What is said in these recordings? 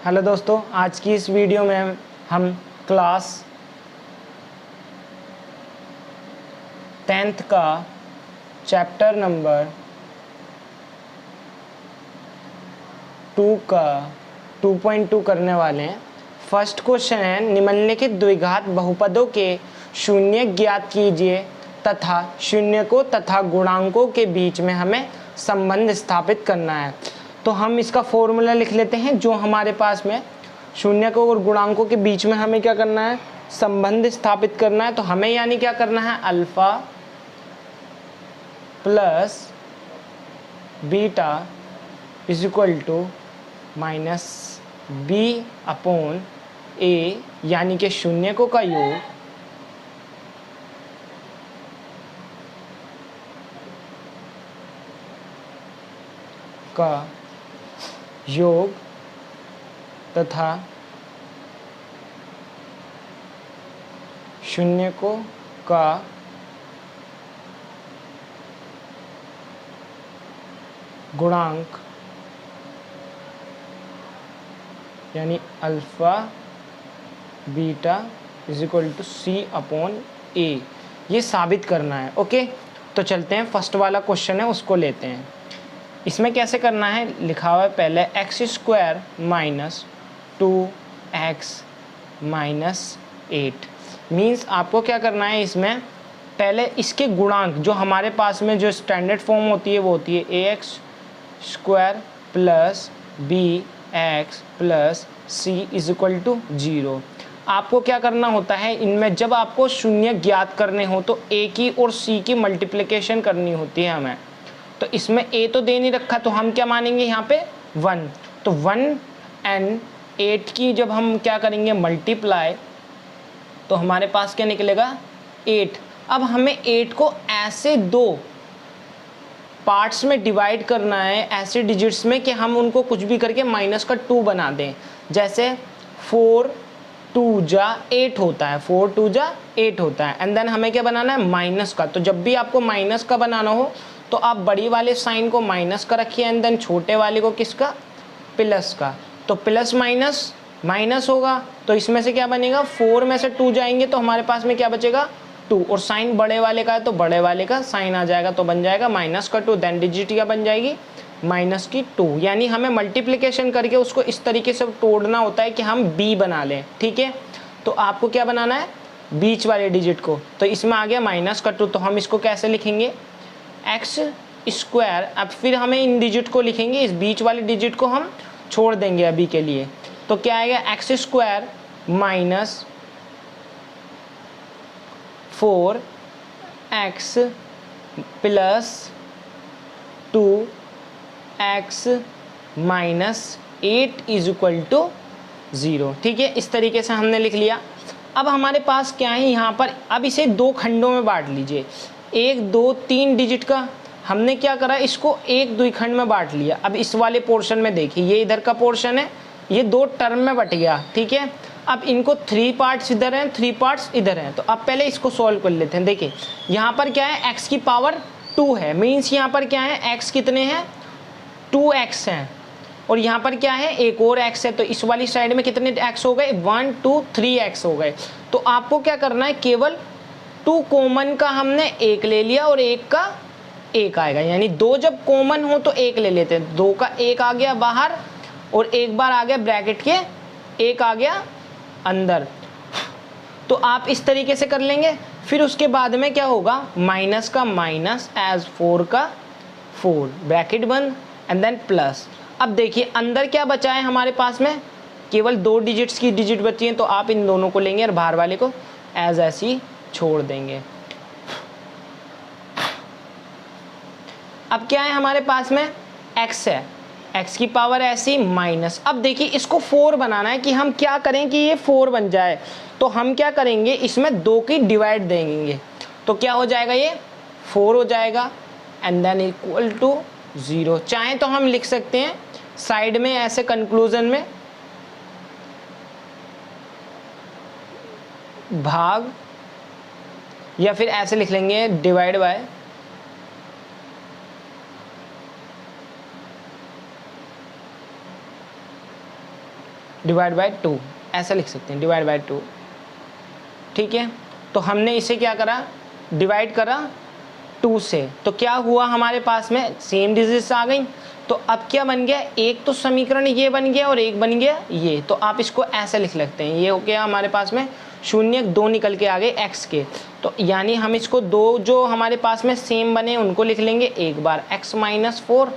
Hello दोस्तों, आज की इस वीडियो में हम क्लास 10th का चैप्टर नंबर 2 का 2.2 करने वाले हैं। फर्स्ट क्वेश्चन है, निम्नलिखित द्विघात बहुपदों के शून्य ज्ञात कीजिए तथा शून्य को तथा गुणांकों के बीच में हमें संबंध स्थापित करना है। तो हम इसका फॉर्मूला लिख लेते हैं जो हमारे पास में शून्य को और गुणांकों के बीच में हमें क्या करना है, संबंध स्थापित करना है। तो हमें यानी क्या करना है, alpha plus beta is equal to minus B upon A, यानी कि शून्यकों का योग तथा शून्यकों का गुणांक यानी alpha beta is equal to C upon A, ये साबित करना है। ओके, तो चलते हैं, फर्स्ट वाला क्वेश्चन है उसको लेते हैं। इसमें कैसे करना है, लिखा हुआ है पहले x square minus 2x minus 8। Means आपको क्या करना है, इसमें पहले इसके गुणांक जो हमारे पास में जो स्टैंडर्ड फॉर्म होती है वो होती है ax square plus bx plus c is equal to 0। आपको क्या करना होता है, इनमें जब आपको शून्य ज्ञात करने हो तो a की और c की मल्टीप्लिकेशन करनी होती है हमें। तो इसमें a तो दे नहीं रखा, तो हम क्या मानेंगे यहाँ पे 1। तो 1 एंड 8 की जब हम क्या करेंगे मल्टीप्लाई, तो हमारे पास क्या निकलेगा 8। अब हमें 8 को ऐसे दो पार्ट्स में डिवाइड करना है, ऐसे डिजिट्स में कि हम उनको कुछ भी करके माइनस का 2 बना दें। जैसे 4 2 जा 8 होता है, 4 2 जा 8 होता है। एंड देन हमें क्या बनाना है, माइनस का। तो जब भी आपको माइनस का बनाना हो तो आप बड़ी वाले साइन को माइनस का रखिए एंड देन छोटे वाले को किसका, प्लस का। तो प्लस माइनस माइनस होगा, तो इसमें से क्या बनेगा, 4 में से 2 जाएंगे तो हमारे पास में क्या बचेगा 2, और साइन बड़े वाले का है तो बड़े वाले का साइन आ जाएगा, तो बन जाएगा माइनस का 2। देन डिजिट क्या बन जाएगी, माइनस की 2। यानी हमें मल्टीप्लिकेशन करके उसको इस तरीके से तोड़ना होता है कि हम b बना लें। ठीक है, तो आपको क्या बनाना है, बीच वाले डिजिट को। तो इसमें आ गया माइनस का 2, तो हम इसको कैसे लिखेंगे, एक्स स्क्वायर। अब फिर हमें इन डिजिट को लिखेंगे, इस बीच वाले डिजिट को हम छोड़ देंगे अभी के लिए। तो क्या आएगा, x square minus 4x plus 2x minus 8 is equal to 0। ठीक है, इस तरीके से हमने लिख लिया। अब हमारे पास क्या है यहाँ पर, अब इसे दो खंडों में बांट लीजिए। 1 2 3 डिजिट का हमने क्या करा, इसको एक द्विखंड में बांट लिया। अब इस वाले पोर्शन में देखिए, ये इधर का पोर्शन है, ये 2 टर्म में बट गया। ठीक है, अब इनको 3 पार्ट्स इधर हैं, 3 पार्ट्स इधर हैं। तो अब पहले इसको सॉल्व कर लेते हैं। देखिए यहाँ पर क्या है, x की पावर 2 है, मीन्स यहाँ पर क्या है, x कितने हैं 2x हैं, और यहाँ पर क्या है एक और x है। तो इस वाली साइड में कितने x हो गए, 1 2 3x हो गए। तो आपको क्या करना है, केवल 2 कॉमन का हमने 1 ले लिया और 1 का 1 आएगा। यानी 2 जब कॉमन हो तो 1 ले लेते हैं। 2 का 1 आ गया बाहर और एक बार आ गया ब्रैकेट के 1 आ गया अंदर। तो आप इस तरीके से कर लेंगे। फिर उसके बाद में क्या होगा, माइनस का माइनस एज 4 का 4 ब्रैकेट बंद एंड देन प्लस। अब देखिए अंदर क्या बचा है हमारे पास में, केवल 2 डिजिट्स की डिजिट बची हैं, तो आप इन दोनों को लेंगे और बाहर वाले को एज ऐसी छोड़ देंगे। अब क्या है हमारे पास में, x है, x की पावर ऐसी माइनस। अब देखिए इसको 4 बनाना है कि हम क्या करें कि ये 4 बन जाए। तो हम क्या करेंगे, इसमें 2 की डिवाइड देंगे, तो क्या हो जाएगा, ये 4 हो जाएगा एंड देन इक्वल टू 0। चाहे तो हम लिख सकते हैं साइड में ऐसे कंक्लूजन में भाग, या फिर ऐसे लिख लेंगे डिवाइड बाय डिवाइड बाय 2, ऐसा लिख सकते हैं, डिवाइड बाय 2। ठीक है, तो हमने इसे क्या करा, डिवाइड करा 2 से, तो क्या हुआ हमारे पास में सेम डिजिट्स आ गई। तो अब क्या बन गया, एक तो समीकरण ये बन गया और एक बन गया ये, तो आप इसको ऐसे लिख लगते हैं, ये हो गया हमारे पास में शून्य, 2 निकल के आ गए x के। तो यानी हम इसको दो जो हमारे पास में सेम बने उनको लिख लेंगे एक बार, x माइनस 4,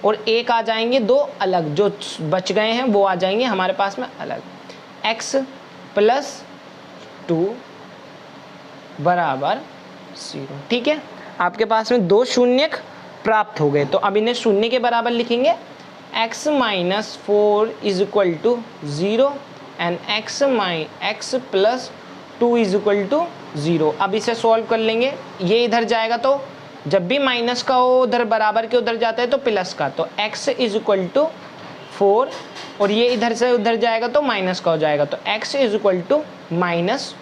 और एक आ जाएंगे दो अलग, जो बच गए हैं वो आ जाएंगे हमारे पास में अलग, x प्लस 2 बराबर 0। ठीक है, आपके पास में 2 शून्य प्राप्त हो गए। तो अब इन्हें शून्य के बराबर लिखेंगे, x minus 4 is equal to 0 and x plus 2 is equal to 0। अब इसे सॉल्व कर लेंगे, ये इधर जाएगा तो जब भी माइनस का हो उधर बराबर के उधर जाता है तो प्लस का, तो x इज इक्वल टू 4, और ये इधर से उधर जाएगा तो माइनस का हो जाएगा, तो x is equal to minus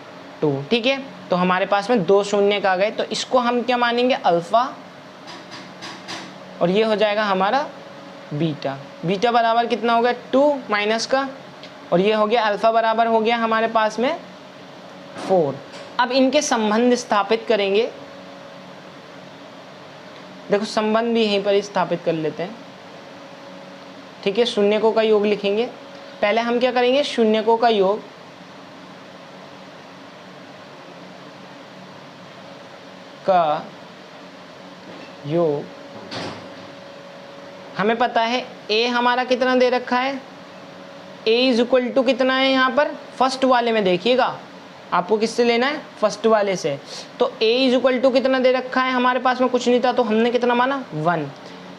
2। ठीक है, तो हमारे पास में 2 शून्य आ गए, तो इसको हम क्या मानेंगे, अल्फ़ा, और ये हो जाएगा हमारा बीटा। बीटा बराबर कितना हो गया, 2 माइनस का, और ये हो गया अल्फ़ा बराबर हो गया हमारे पास में 4। अब इनके संबंध स्थापित करेंगे, देखो संबंध भी यहीं पर स्थापित कर लेते हैं। ठीक है, शून्यकों का योग लिखेंगे, पहले हम क्या करेंगे, शून्यकों का योग हमें पता है a हमारा कितना दे रखा है, a इज इक्वल टू कितना है यहाँ पर, फर्स्ट वाले में देखिएगा, आपको किससे लेना है, फर्स्ट वाले से। तो a इज इक्वल टू कितना दे रखा है, हमारे पास में कुछ नहीं था तो हमने कितना माना 1,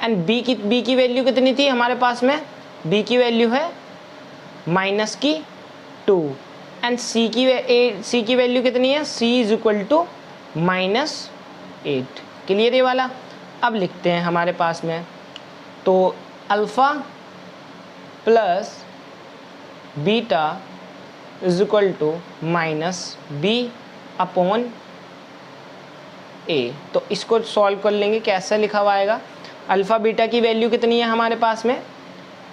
एंड b की वैल्यू कितनी थी हमारे पास में, b की वैल्यू है माइनस की 2, एंड c की वैल्यू कितनी है, c is equal to minus 8। Clear ये वाला। अब लिखते हैं हमारे पास में, तो alpha plus beta is equal to minus b upon a। तो इसको सॉल्व कर लेंगे, कैसे लिखा हुआ आएगा, अल्फ़ा बीटा की वैल्यू कितनी है हमारे पास में,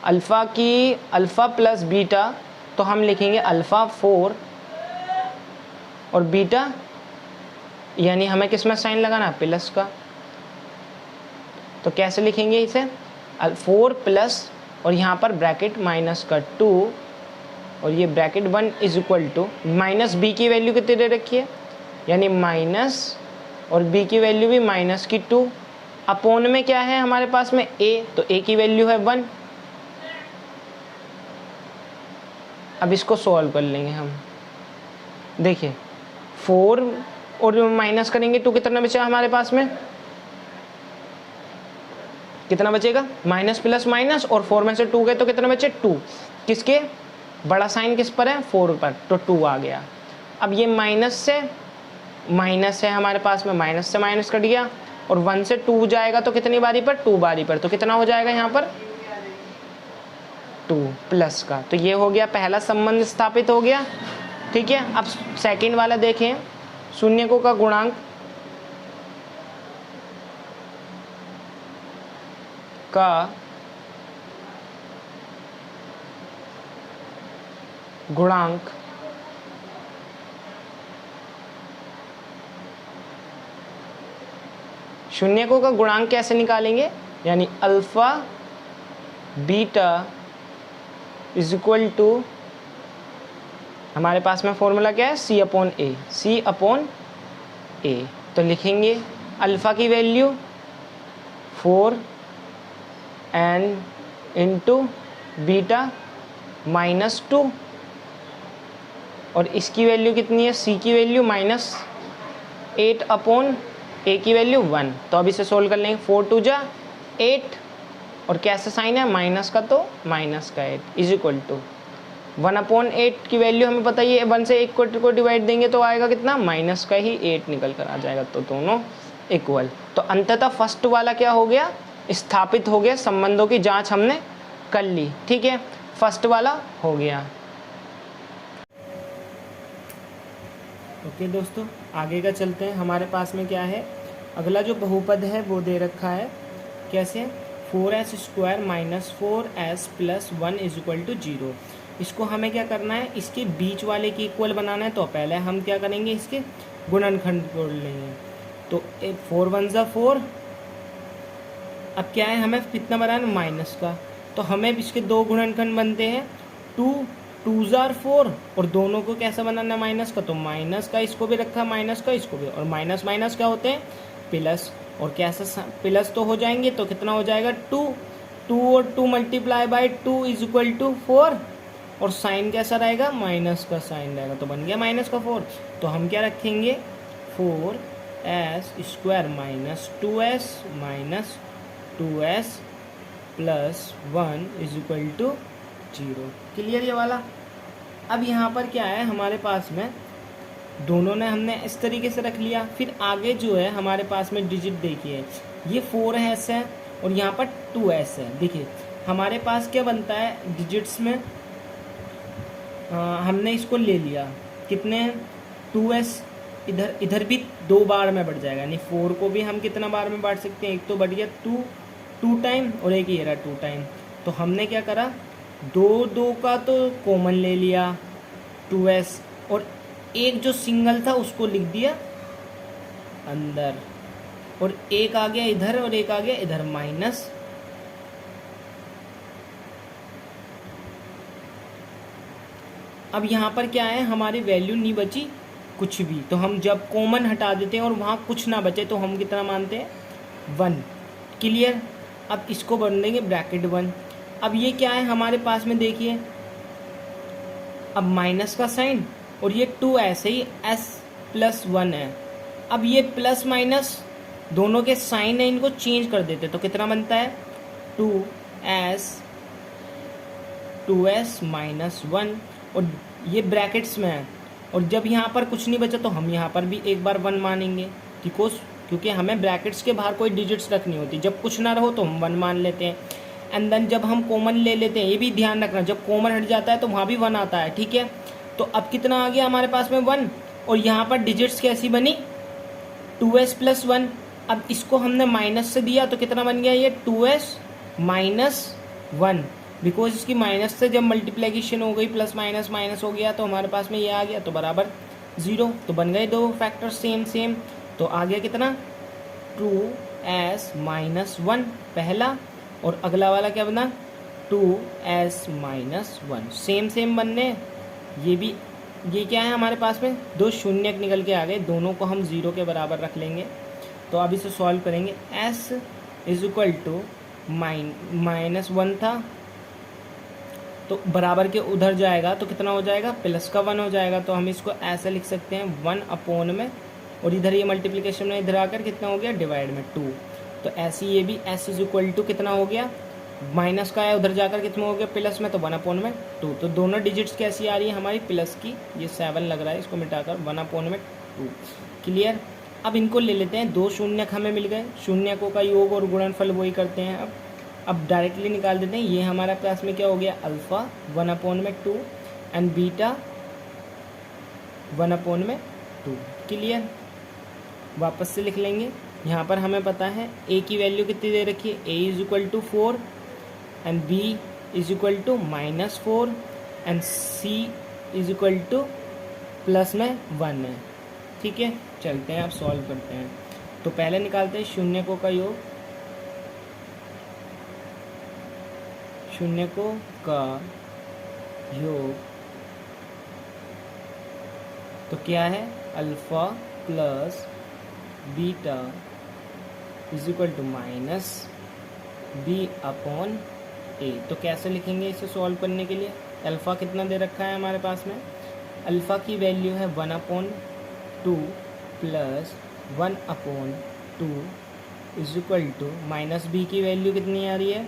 अल्फ़ा प्लस बीटा, तो हम लिखेंगे अल्फ़ा 4 और बीटा, यानी हमें किस में साइन लगाना, प्लस का। तो कैसे लिखेंगे इसे, 4 प्लस और यहाँ पर ब्रैकेट माइनस का 2 और ये bracket 1 is equal to minus b की वैल्यू कितनी दे रखी है, यानी माइनस, और b की वैल्यू भी माइनस की 2, अपोन में क्या है हमारे पास में a, तो a की वैल्यू है 1। अब इसको सॉल्व कर लेंगे हम, देखिए 4 और माइनस करेंगे 2, कितना बचा हमारे पास में, कितना बचेगा, माइनस प्लस माइनस, और 4 में से 2 गए तो कितना बचे 2, किसके, बड़ा साइन किस पर है, 4 पर, तो 2 आ गया। अब ये माइनस से माइनस है हमारे पास में, माइनस से माइनस कट गया, और 1 से 2 जाएगा तो कितनी बारी पर, 2 बारी पर, तो कितना हो जाएगा यहाँ पर 2 प्लस का। तो ये हो गया पहला संबंध स्थापित हो गया। ठीक है, अब सेकंड वाला देखें, शून्यकों का गुणांक का गुणांक शून्यकों का गुणांक कैसे निकालेंगे, यानी alpha beta is equal to, हमारे पास में फॉर्मूला क्या है, c अपॉन ए। तो लिखेंगे अल्फ़ा की value 4 n into beta minus 2, और इसकी वैल्यू कितनी है, c की वैल्यू माइनस 8 अपॉन a की वैल्यू 1। तो अब इसे सोल्व कर लेंगे, 4 2 जा 8, और कैसे साइन है माइनस का, तो माइनस का 8 इज इक्वल टू 1 अपॉन 8 की वैल्यू हमें पता ही है, 1 से 1 को डिवाइड देंगे तो आएगा कितना, माइनस का ही 8 निकल कर आ जाएगा, तो दोनों इक्वल। तो अंततः फर्स्ट वाला क्या हो गया, स्थापित हो गया, संबंधों की जांच हमने कर ली। ठीक है, फर्स्ट वाला हो गया। ओके दोस्तों, आगे का चलते हैं। हमारे पास में क्या है, अगला जो बहुपद है वो दे रखा है, कैसे, 4s² minus 4s plus 1 is equal to 0। इसको हमें क्या करना है, इसके बीच वाले के इक्वल बनाना है। तो पहले हम क्या करेंगे, इसके गुणनखंड जोड़ लेंगे। तो 4 1 ज़ा 4, अब क्या है हमें कितना बनाना है, माइनस का। तो हमें इसके दो गुणनखंड बनते हैं, 2 2 ज़ार 4, और दोनों को कैसा बनाना है, माइनस का। तो माइनस का इसको भी रखा, माइनस का इसको भी, और माइनस माइनस क्या होते हैं, प्लस। और कैसा प्लस तो हो जाएंगे, तो कितना हो जाएगा 2 2 और 2 multiply by 2 is equal to 4, और साइन कैसा रहेगा, माइनस का साइन रहेगा। तो बन गया माइनस का 4। तो हम क्या रखेंगे, 4s² minus 2s minus 2s plus 1 is equal to 0। Clear ये वाला। अब यहाँ पर क्या है हमारे पास में, दोनों ने हमने इस तरीके से रख लिया। फिर आगे जो है हमारे पास में डिजिट देखिए, ये 4s है और यहाँ पर 2s है। देखिए हमारे पास क्या बनता है डिजिट्स में, हमने इसको ले लिया, कितने हैं 2s, इधर इधर भी 2 बार में बढ़ जाएगा, यानी 4 को भी हम कितना बार में बांट सकते हैं, एक तो बढ़ गया 2 टाइम और एक ये रहा 2 टाइम। तो हमने क्या करा, 2 का तो कॉमन ले लिया 2s, और एक जो सिंगल था उसको लिख दिया अंदर, और एक आ गया इधर और एक आ गया इधर माइनस। अब यहाँ पर क्या है, हमारी वैल्यू नहीं बची कुछ भी, तो हम जब कॉमन हटा देते हैं और वहाँ कुछ ना बचे तो हम कितना मानते हैं, 1। क्लियर। अब इसको बन देंगे ब्रैकेट 1। अब ये क्या है हमारे पास में, देखिए अब माइनस का साइन, और ये 2 ऐसे ही s प्लस 1 है। अब ये प्लस माइनस दोनों के साइन है, इनको चेंज कर देते तो कितना बनता है, 2s माइनस 1, और ये ब्रैकेट्स में है। और जब यहाँ पर कुछ नहीं बचा तो हम यहाँ पर भी एक बार 1 मानेंगे, क्योंकि हमें ब्रैकेट्स के बाहर कोई डिजिट्स रखनी होती, जब कुछ ना रहो तो हम 1 मान लेते हैं। एंड देन जब हम कॉमन ले लेते हैं, ये भी ध्यान रखना, जब कॉमन हट जाता है तो वहाँ भी 1 आता है, ठीक है। तो अब कितना आ गया हमारे पास में 1, और यहाँ पर डिजिट्स कैसी बनी, 2s प्लस 1। अब इसको हमने माइनस से दिया तो कितना बन गया, ये 2s माइनस 1, बिकॉज इसकी माइनस से जब मल्टीप्लिकेशन हो गई, प्लस माइनस माइनस हो गया, तो हमारे पास में ये आ गया, तो बराबर 0। तो बन गए दो फैक्टर सेम सेम। तो आ गया कितना, 2s माइनस 1 पहला, और अगला वाला क्या बना, 2s माइनस 1, सेम सेम बनने। ये भी, ये क्या है हमारे पास में, 2 शून्य निकल के आ गए, दोनों को हम 0 के बराबर रख लेंगे। तो अब इसे सॉल्व करेंगे, s is equal to minus 1 था, तो बराबर के उधर जाएगा तो कितना हो जाएगा, प्लस का 1 हो जाएगा। तो हम इसको ऐसे लिख सकते हैं 1 अपॉन में, और इधर ये मल्टीप्लिकेशन में इधर आकर कितना हो गया, डिवाइड में 2। तो ऐसे ये भी s इज इक्वल टू कितना हो गया, माइनस का है उधर जाकर कितना हो गया, प्लस में, तो 1 अपॉन में 2। तो दोनों डिजिट्स कैसी आ रही है हमारी, प्लस की, ये 7 लग रहा है, इसको मिटाकर 1 अपॉन में 2। क्लियर। अब इनको ले लेते हैं, 2 शून्यक हमें मिल गए, शून्यकों का योग और गुणनफल वही करते हैं। अब डायरेक्टली निकाल देते हैं, ये हमारा पास में क्या हो गया, अल्फ़ा 1 अपॉन में 2 एंड बीटा 1 अपॉन में 2। क्लियर। वापस से लिख लेंगे, यहाँ पर हमें पता है a की वैल्यू कितनी दे रखी है, a is equal to 4 and b is equal to minus 4 and c is equal to plus में 1 है। ठीक है, चलते हैं अब सॉल्व करते हैं। तो पहले निकालते हैं शून्यकों का योग, शून्यकों का योग तो क्या है, alpha plus beta is equal to minus B upon A. तो कैसे लिखेंगे इसे सॉल्व करने के लिए, अल्फ़ा कितना दे रखा है हमारे पास में, अल्फ़ा की वैल्यू है 1 upon 2 plus 1 upon 2 is equal to minus b की वैल्यू कितनी आ रही है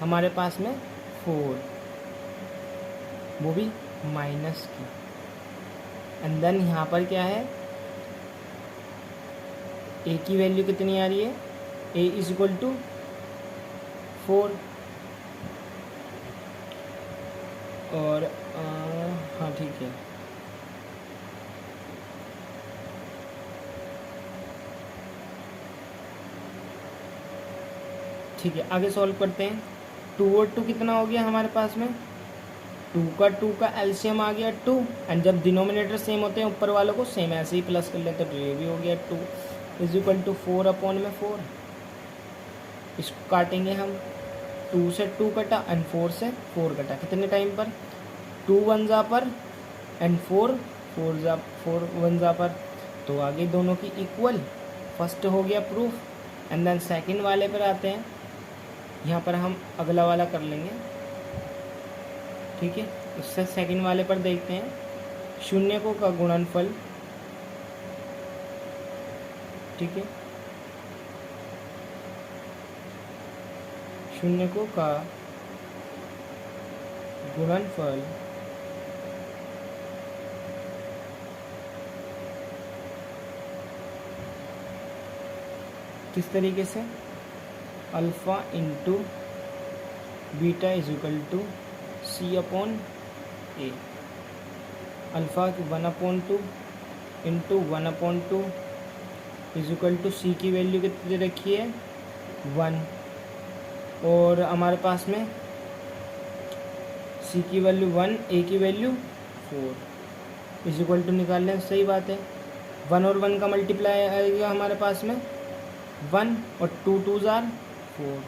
हमारे पास में 4, वो भी माइनस की। एंड देन यहाँ पर क्या है, ए की वैल्यू कितनी आ रही है, ए इज इक्वल टू 4, और हाँ ठीक है, ठीक है, आगे सॉल्व करते हैं। 2 और 2 कितना हो गया हमारे पास में, 2 का एलसीएम आ गया 2, एंड जब डिनोमिनेटर सेम होते हैं ऊपर वालों को सेम ऐसे ही प्लस कर लेते हैं, तो ये भी हो गया 2 इज इक्वल टू 4 अपॉन में 4। इसको काटेंगे हम, 2 से 2 कटा एंड 4 से 4 कटा, कितने टाइम पर, 2 1 जा पर एंड 4 1 जा पर, तो आगे दोनों की इक्वल। फर्स्ट हो गया प्रूफ। एंड देन सेकंड वाले पर आते हैं, यहाँ पर हम अगला वाला कर लेंगे, ठीक है। उससे सेकंड वाले पर देखते हैं, शून्यकों का गुणनफल, ठीक है, शून्यकों का गुणनफल किस तरीके से, alpha into beta is equal to C upon A. Alpha 1/2 into 1/2 is equal to C की वैल्यू कितनी रखी है 1, और हमारे पास में सी की वैल्यू 1, ए की वैल्यू 4 इज इक्वल टू निकाल लें। सही बात है, 1 और 1 का मल्टीप्लाई आएगा हमारे पास में 1 और 2 2s आर 4,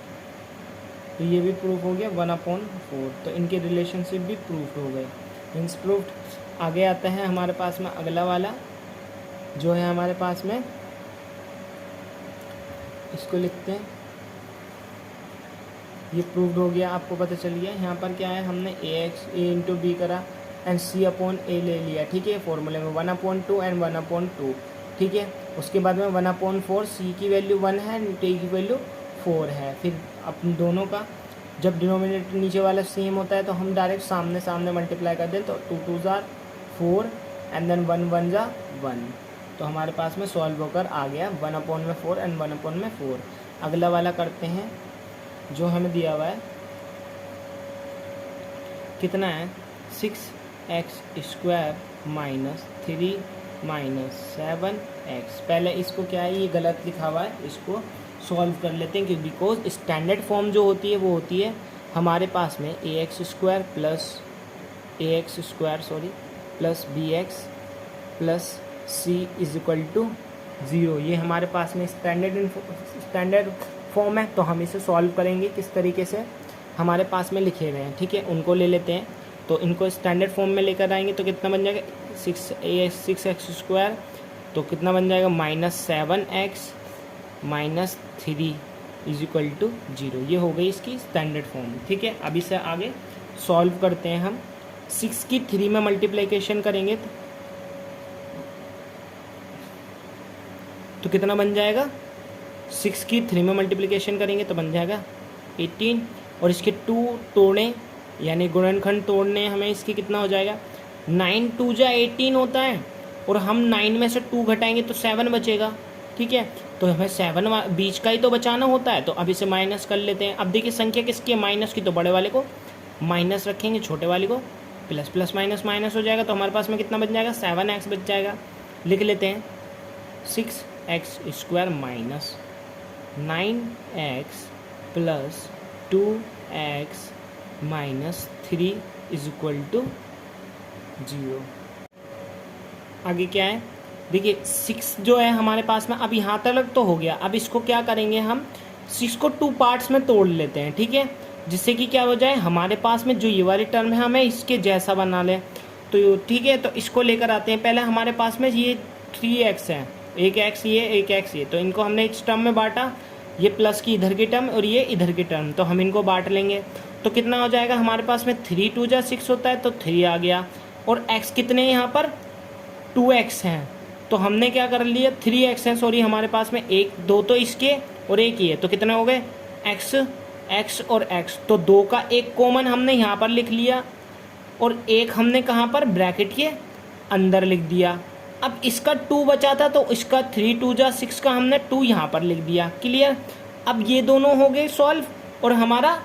तो ये भी प्रूफ हो गया 1/4। तो इनके रिलेशनशिप भी प्रूफ हो गए, मीन्स प्रूफ्ड। आगे आता है हमारे पास में अगला वाला जो है हमारे पास में, इसको लिखते हैं, ये प्रूव्ड हो गया, आपको पता चल गया। यहाँ पर क्या है, हमने ए इंटू बी करा एंड सी अपॉन ए ले लिया, ठीक है, फॉर्मूले में 1/2 एंड 1/2, ठीक है। उसके बाद में 1/4, सी की वैल्यू 1 है एंड ए की वैल्यू 4 है। फिर अपन दोनों का जब डिनोमिनेटर नीचे वाला सेम होता है तो हम डायरेक्ट सामने सामने मल्टीप्लाई कर दें, तो 2 2s आर 4 एंड देन 1 1 जा 1, तो हमारे पास में सॉल्व होकर आ गया 1/4 एंड 1/4। अगला वाला करते हैं जो हमें दिया हुआ है, कितना है 6x² माइनस 3 माइनस 7x। पहले इसको क्या है, ये गलत लिखा हुआ है, इसको सॉल्व कर लेते हैं, क्योंकि बिकॉज स्टैंडर्ड फॉर्म जो होती है वो होती है हमारे पास में ax² plus bx plus c is equal to 0। ये हमारे पास में स्टैंडर्ड फॉर्म है, तो हम इसे सॉल्व करेंगे किस तरीके से, हमारे पास में लिखे हुए हैं, ठीक है, उनको ले लेते हैं। तो इनको स्टैंडर्ड फॉर्म में लेकर आएंगे तो कितना बन जाएगा 6x², तो कितना बन जाएगा -7x minus 3 is equal to 0। ये हो गई इसकी स्टैंडर्ड फॉर्म, ठीक है। अब इसे आगे सॉल्व करते हैं हम। 6 की 3 में मल्टीप्लिकेशन करेंगे तो कितना बन जाएगा, 6 की 3 में मल्टीप्लिकेशन करेंगे तो बन जाएगा 18, और इसके 2 तोड़ने यानी गुणनखंड तोड़ने हमें इसकी कितना हो जाएगा, 9 2 जा 18 होता है, और हम 9 में से 2 घटाएंगे तो 7 बचेगा, ठीक है। तो हमें 7 बीच का ही तो बचाना होता है, तो अब इसे माइनस कर लेते हैं। अब देखिए संख्या किसकी है, माइनस की, तो बड़े वाले को माइनस रखेंगे, छोटे वाले को प्लस, प्लस माइनस माइनस हो जाएगा, तो हमारे पास में कितना बच जाएगा 7x बच जाएगा। लिख लेते हैं 6x² minus 9x plus 2x minus 3 is equal to 0। आगे क्या है, देखिए 6 जो है हमारे पास में, अब यहाँ तक तो हो गया। अब इसको क्या करेंगे, हम 6 को 2 पार्ट्स में तोड़ लेते हैं, ठीक है, जिससे कि क्या हो जाए, हमारे पास में जो ये वाली टर्म है हमें इसके जैसा बना ले, तो ठीक है। तो इसको लेकर आते हैं, पहले हमारे पास में ये 3x है, एक x ये, तो इनको हमने इस टर्म में बांटा, ये प्लस की इधर की टर्म और ये इधर की टर्म, तो हम इनको बांट लेंगे। तो कितना हो जाएगा हमारे पास में 3 2 जा 6 होता है, तो 3 आ गया, और x कितने यहाँ पर 2x हैं, तो हमने क्या कर लिया 3x है, सॉरी हमारे पास में 1 2 तो इसके और एक ही है, तो कितने हो गए x और x, तो 2 का एक कॉमन हमने यहाँ पर लिख लिया, और एक हमने कहाँ पर ब्रैकेट के अंदर लिख दिया। अब इसका 2 बचा था, तो इसका 3 2 जा 6 का हमने 2 यहाँ पर लिख दिया, क्लियर। अब ये दोनों हो गए सॉल्व, और हमारा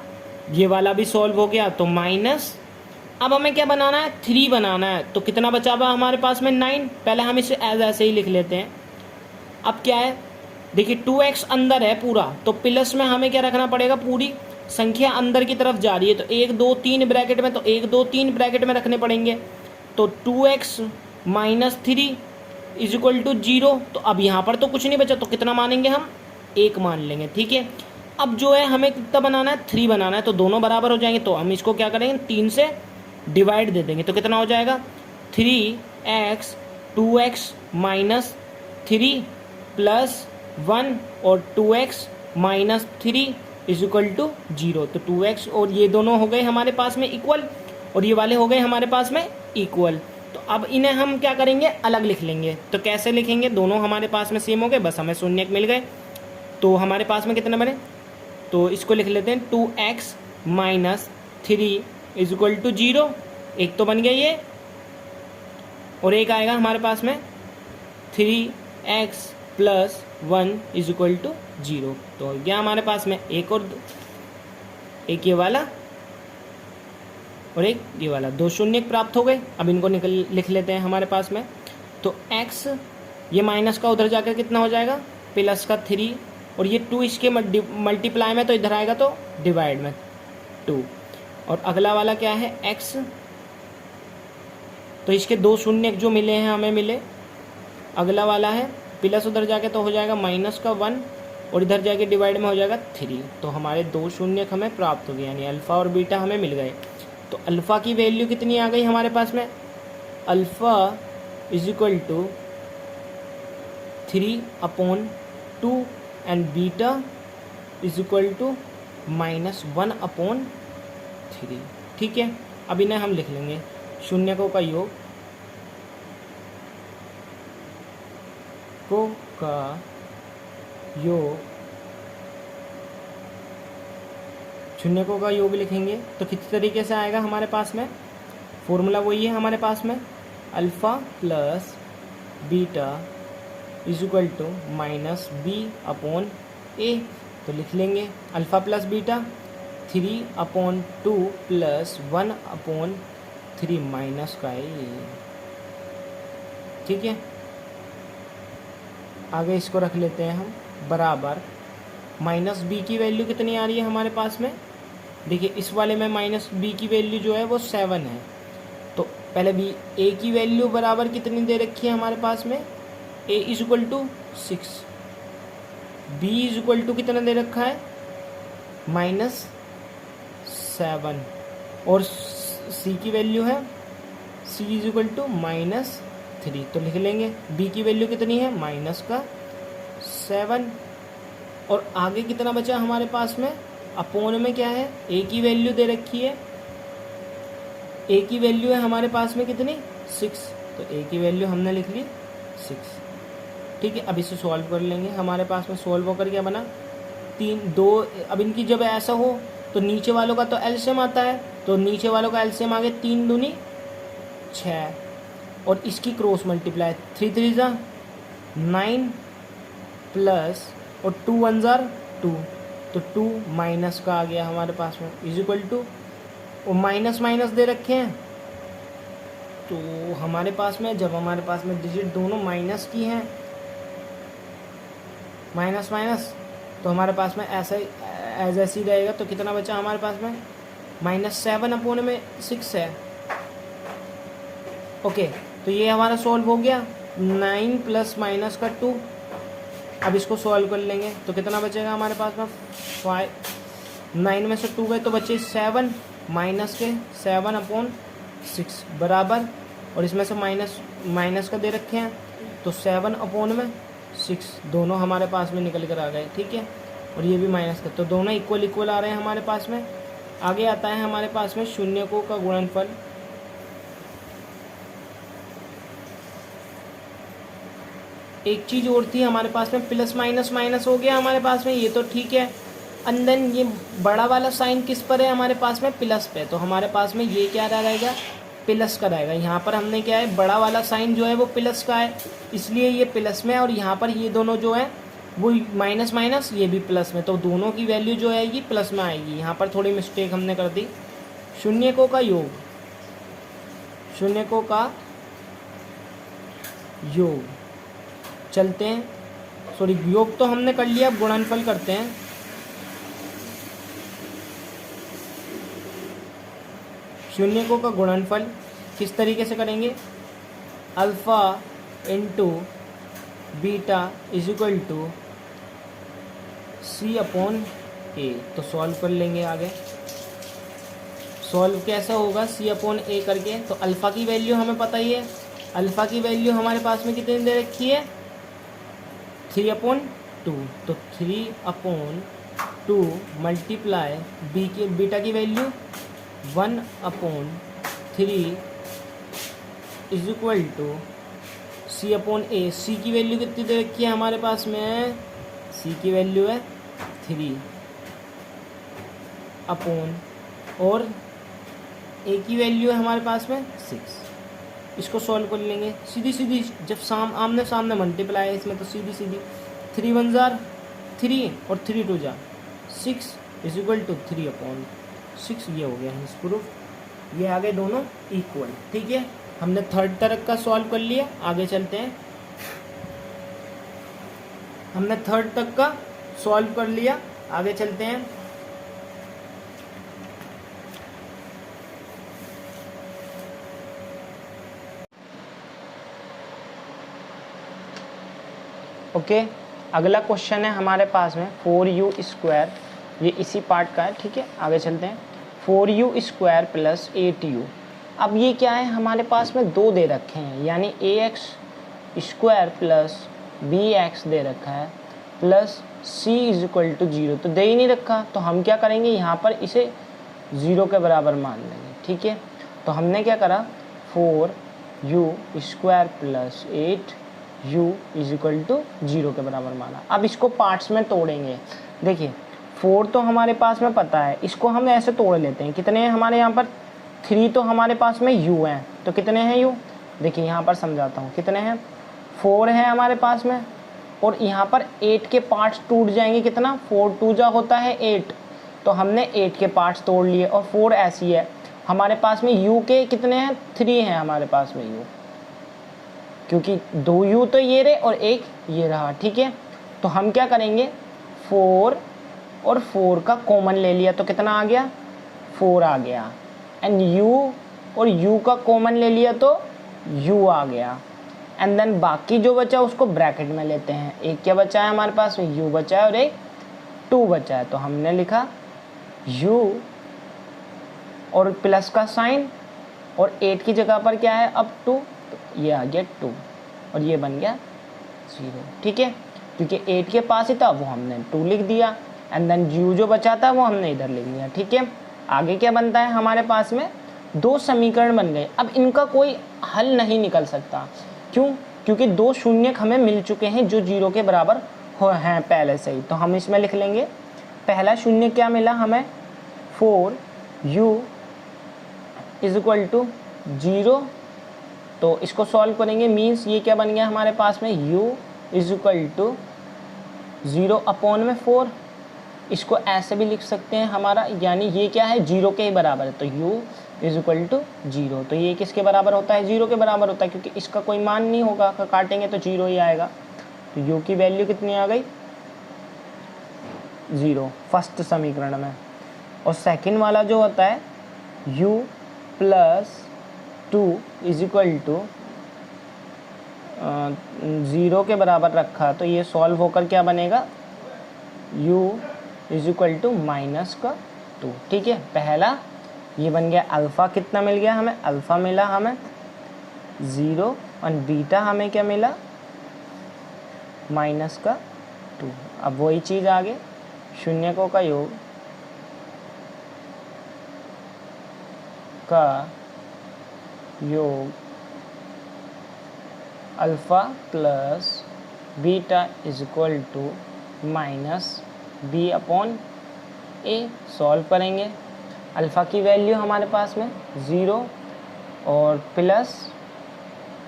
ये वाला भी सॉल्व हो गया, तो माइनस, अब हमें क्या बनाना है 3 बनाना है, तो कितना बचा हुआ हमारे पास में 9, पहले हम इसे एज ऐसे ही लिख लेते हैं। अब क्या है देखिए 2x अंदर है पूरा, तो प्लस में हमें क्या रखना पड़ेगा, पूरी संख्या अंदर की तरफ जा रही है, तो 1 2 3 ब्रैकेट में, तो 1 2 3 ब्रैकेट में रखने पड़ेंगे। तो 2x minus 3 is equal to 0। तो अब यहाँ पर तो कुछ नहीं बचा, तो कितना मानेंगे हम, 1 मान लेंगे। ठीक है, अब जो है हमें कितना बनाना है, 3 बनाना है, तो दोनों बराबर हो जाएंगे। तो हम इसको क्या करेंगे, 3 से डिवाइड दे देंगे, तो कितना हो जाएगा, 3x 2x माइनस 3 प्लस 1 और 2x minus 3 is equal to 0। तो 2x और ये दोनों हो गए हमारे पास में इक्वल, और ये वाले हो गए हमारे पास में इक्वल। तो अब इन्हें हम क्या करेंगे, अलग लिख लेंगे। तो कैसे लिखेंगे, दोनों हमारे पास में सेम हो गए, बस हमें शून्य मिल गए। तो हमारे पास में कितने बने, तो इसको लिख लेते हैं 2x minus 3 is equal to 0। एक तो बन गया ये, और एक आएगा हमारे पास में 3x plus 1 is equal to 0। तो क्या हमारे पास में एक और एक ये वाला और एक ये वाला, 2 शून्य प्राप्त हो गए। अब इनको लिख लेते हैं हमारे पास में। तो x ये माइनस का उधर जाकर कितना हो जाएगा, प्लस का 3, और ये 2 इसके मल्टीप्लाई में, तो इधर आएगा तो डिवाइड में 2। और अगला वाला क्या है x, तो इसके 2 शून्य जो मिले हैं हमें मिले। अगला वाला है प्लस, उधर जाके तो हो जाएगा माइनस का 1, और इधर जाके डिवाइड में हो जाएगा 3। तो हमारे 2 शून्य हमें प्राप्त हो गए, यानी अल्फ़ा और बीटा हमें मिल गए। तो अल्फ़ा की वैल्यू कितनी आ गई हमारे पास में, alpha is equal to 3/2 and beta is equal to -1/3। ठीक है, अब इन्हें हम लिख लेंगे, शून्यकों का योग शून्यकों का योग लिखेंगे। तो किस तरीके से आएगा हमारे पास में, फॉर्मूला वही है हमारे पास में, alpha plus beta is equal to -b/a। तो लिख लेंगे alpha plus beta 3/2 plus 1/3 minus का a। ठीक है, आगे इसको रख लेते हैं हम बराबर -b की वैल्यू कितनी आ रही है हमारे पास में, देखिए इस वाले में -b की वैल्यू जो है वो 7 है। तो पहले b a की वैल्यू बराबर कितनी दे रखी है हमारे पास में, a is equal to 6, b is equal to कितना दे रखा है -7, और c की वैल्यू है c इज इक्वल टू -3। तो लिख लेंगे b की वैल्यू कितनी है -7, और आगे कितना बचा हमारे पास में, अपोन में क्या है, a की वैल्यू दे रखी है, a की वैल्यू है हमारे पास में कितनी 6, तो a की वैल्यू हमने लिख ली 6। ठीक है, अब इसे सॉल्व कर लेंगे। हमारे पास में सॉल्व होकर क्या बना, 2। अब इनकी जब ऐसा हो तो नीचे वालों का तो एलसीएम आता है, तो नीचे वालों का एलसीएम आ गया 3 दूनी 6, और इसकी क्रॉस मल्टीप्लाई 3 3 जा 9 प्लस और 2 1 जा 2, तो 2 माइनस का आ गया हमारे पास में इज इक्वल टू, और माइनस माइनस दे रखे हैं। तो हमारे पास में जब हमारे पास में डिजिट दोनों माइनस की हैं, माइनस माइनस, तो हमारे पास में ऐसा एज ऐसी रहेगा। तो कितना बचा हमारे पास में -7/6 है। ओके, तो ये हमारा सॉल्व हो गया, 9 प्लस माइनस का 2। अब इसको सॉल्व कर लेंगे तो कितना बचेगा हमारे पास में 5, 9 में से 2 गए तो बचे 7 माइनस के 7/6 बराबर, और इसमें से माइनस का दे रखे हैं, तो 7/6 दोनों हमारे पास में निकल कर आ गए। ठीक है, और ये भी माइनस का, तो दोनों इक्वल इक्वल आ रहे हैं हमारे पास में। आगे आता है हमारे पास में शून्यकों का गुणनफल। एक चीज़ और थी हमारे पास में, प्लस माइनस माइनस हो गया हमारे पास में, ये तो ठीक है। एंड देन ये बड़ा वाला साइन किस पर है हमारे पास में, प्लस पे, तो हमारे पास में ये क्या रहेगा, प्लस का रहेगा। यहाँ पर हमने क्या है, बड़ा वाला साइन जो है वो प्लस का है, इसलिए ये प्लस में है, और यहाँ पर ये दोनों जो है वो माइनस माइनस, ये भी प्लस में, तो दोनों की वैल्यू जो आएगी प्लस में आएगी। यहाँ पर थोड़ी मिस्टेक हमने कर दी। शून्यकों का योग, शून्यकों का योग, चलते हैं सॉरी योग तो हमने कर लिया, अब गुणनफल करते हैं। शून्यकों का गुणनफल किस तरीके से करेंगे, alpha into beta is equal to C upon A. तो सॉल्व कर लेंगे आगे। सॉल्व कैसा होगा, सी अपॉन ए करके, तो अल्फ़ा की वैल्यू हमें पता ही है, अल्फ़ा की वैल्यू हमारे पास में कितनी दे रखी है, 3/2। तो 3/2 मल्टीप्लाई बीटा की value 1/3 is equal to C upon A. C की वैल्यू कितनी दे रखी है हमारे पास में, सी की वैल्यू है 3 अपॉन, और ए की वैल्यू है हमारे पास में 6। इसको सॉल्व कर लेंगे सीधी सीधी, जब आमने सामने मल्टीप्लाई है इसमें, तो सीधी सीधी 3 1 जार 3 और 3 2 जार 6 इज इक्वल टू 3/6। ये हो गया है प्रूफ। ये आ गए दोनों इक्वल। ठीक है, हमने थर्ड तरह का सॉल्व कर लिया। आगे चलते हैं। हमने थर्ड तक का सॉल्व कर लिया, आगे चलते हैं। ओके, अगला क्वेश्चन है हमारे पास में 4u², ये इसी पार्ट का है। ठीक है, आगे चलते हैं। 4u² plus 8u। अब ये क्या है, हमारे पास में दो दे रखे हैं, यानी ax² प्लस bx दे रखा है, plus c is equal to 0 तो दे ही नहीं रखा। तो हम क्या करेंगे, यहाँ पर इसे 0 के बराबर मान लेंगे। ठीक है, तो हमने क्या करा, 4u² plus 8u is equal to 0 के बराबर माना। अब इसको पार्ट्स में तोड़ेंगे। देखिए 4 तो हमारे पास में पता है, इसको हम ऐसे तोड़ लेते हैं। कितने हैं हमारे यहाँ पर, 3 तो हमारे पास में u हैं, तो कितने हैं u, देखिए यहाँ पर समझाता हूँ कितने हैं, 4 हैं हमारे पास में, और यहाँ पर 8 के पार्ट्स टूट जाएंगे। कितना, 4 2 जा होता है 8, तो हमने 8 के पार्ट्स तोड़ लिए, और 4 ऐसी है हमारे पास में। u के कितने हैं, 3 हैं हमारे पास में u, क्योंकि 2 u तो ये रहे और एक ये रहा। ठीक है, तो हम क्या करेंगे, 4 और 4 का कॉमन ले लिया, तो कितना आ गया, 4 आ गया। एंड u और u का कॉमन ले लिया तो u आ गया। एंड देन बाकी जो बचा उसको ब्रैकेट में लेते हैं। एक क्या बचा है हमारे पास में, u बचा है और एक 2 बचा है, तो हमने लिखा u और प्लस का साइन, और 8 की जगह पर क्या है अब 2, तो ये आ गया 2 और ये बन गया 0। ठीक है, क्योंकि 8 के पास ही था वो हमने 2 लिख दिया, एंड देन u जो बचा था वो हमने इधर लिख दिया। ठीक है, आगे क्या बनता है हमारे पास में, दो समीकरण बन गए। अब इनका कोई हल नहीं निकल सकता, क्यों, क्योंकि दो शून्यक हमें मिल चुके हैं जो 0 के बराबर हैं पहले से ही। तो हम इसमें लिख लेंगे, पहला शून्य क्या मिला हमें, 4u इज इक्वल टू 0। तो इसको सॉल्व करेंगे, मीन्स ये क्या बन गया हमारे पास में, u इज इक्वल टू 0/4। इसको ऐसे भी लिख सकते हैं हमारा, यानी ये क्या है 0 के ही बराबर है, तो u इज इक्वल टू 0। तो ये किसके बराबर होता है, 0 के बराबर होता है, क्योंकि इसका कोई मान नहीं होगा, काटेंगे तो 0 ही आएगा। तो u की वैल्यू कितनी आ गई, 0 फर्स्ट समीकरण में। और सेकंड वाला जो होता है u plus 2 is equal to 0 के बराबर रखा, तो ये सॉल्व होकर क्या बनेगा, u इज इक्वल टू -2। ठीक है, पहला ये बन गया, अल्फ़ा कितना मिल गया हमें, अल्फ़ा मिला हमें 0, और बीटा हमें क्या मिला, -2। अब वही चीज़ आगे, शून्यकों का योग alpha plus beta is equal to -b/a। Solve करेंगे, अल्फ़ा की वैल्यू हमारे पास में 0 और प्लस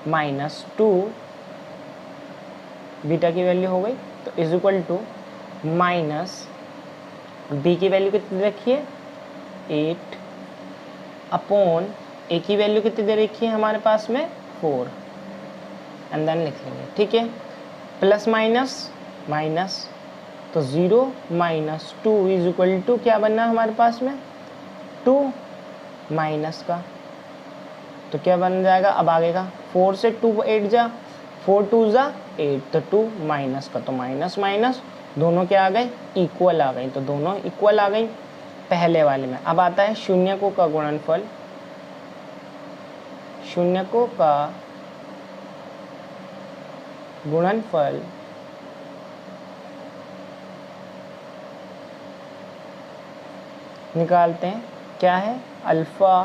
-2, बीटा की वैल्यू हो गई, तो is equal to minus b की वैल्यू कितनी रखी है 8/a की वैल्यू कितनी दे रखी है हमारे पास में 4, एंड देन लिख लेंगे। ठीक है, प्लस माइनस माइनस, तो 0 माइनस 2 इज इक्वल टू क्या बनना हमारे पास में 2 माइनस का, तो क्या बन जाएगा अब आगे का 4 से 2 8 जा, 4 2 जा 8, तो 2 माइनस का, तो माइनस माइनस दोनों क्या आ गए इक्वल आ गई, तो दोनों इक्वल आ गई पहले वाले में। अब आता है शून्यकों का गुणनफल, शून्यकों का गुणनफल निकालते हैं, क्या है alpha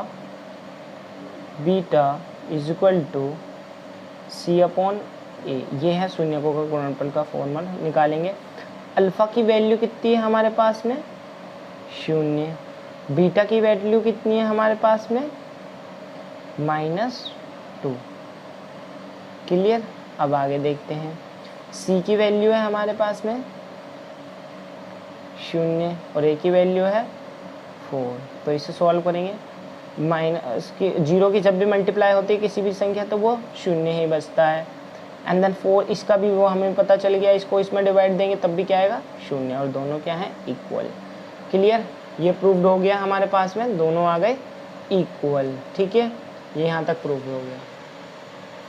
beta is equal to C upon A, ये है शून्यकों का गुणनफल का फॉर्मूला। निकालेंगे अल्फ़ा की वैल्यू कितनी है हमारे पास में 0, बीटा की वैल्यू कितनी है हमारे पास में -2। क्लियर। अब आगे देखते हैं, सी की वैल्यू है हमारे पास में 0 और ए की वैल्यू है 4, तो इसे सॉल्व करेंगे। माइनस की 0 की जब भी मल्टीप्लाई होती है किसी भी संख्या तो वो 0 ही बचता है, एंड देन 4 इसका भी वो हमें पता चल गया, इसको इसमें डिवाइड देंगे तब भी क्या आएगा 0, और दोनों क्या हैं इक्वल। क्लियर, ये प्रूव्ड हो गया हमारे पास में, दोनों आ गए इक्वल। ठीक है, ये यहाँ तक प्रूव हो गया।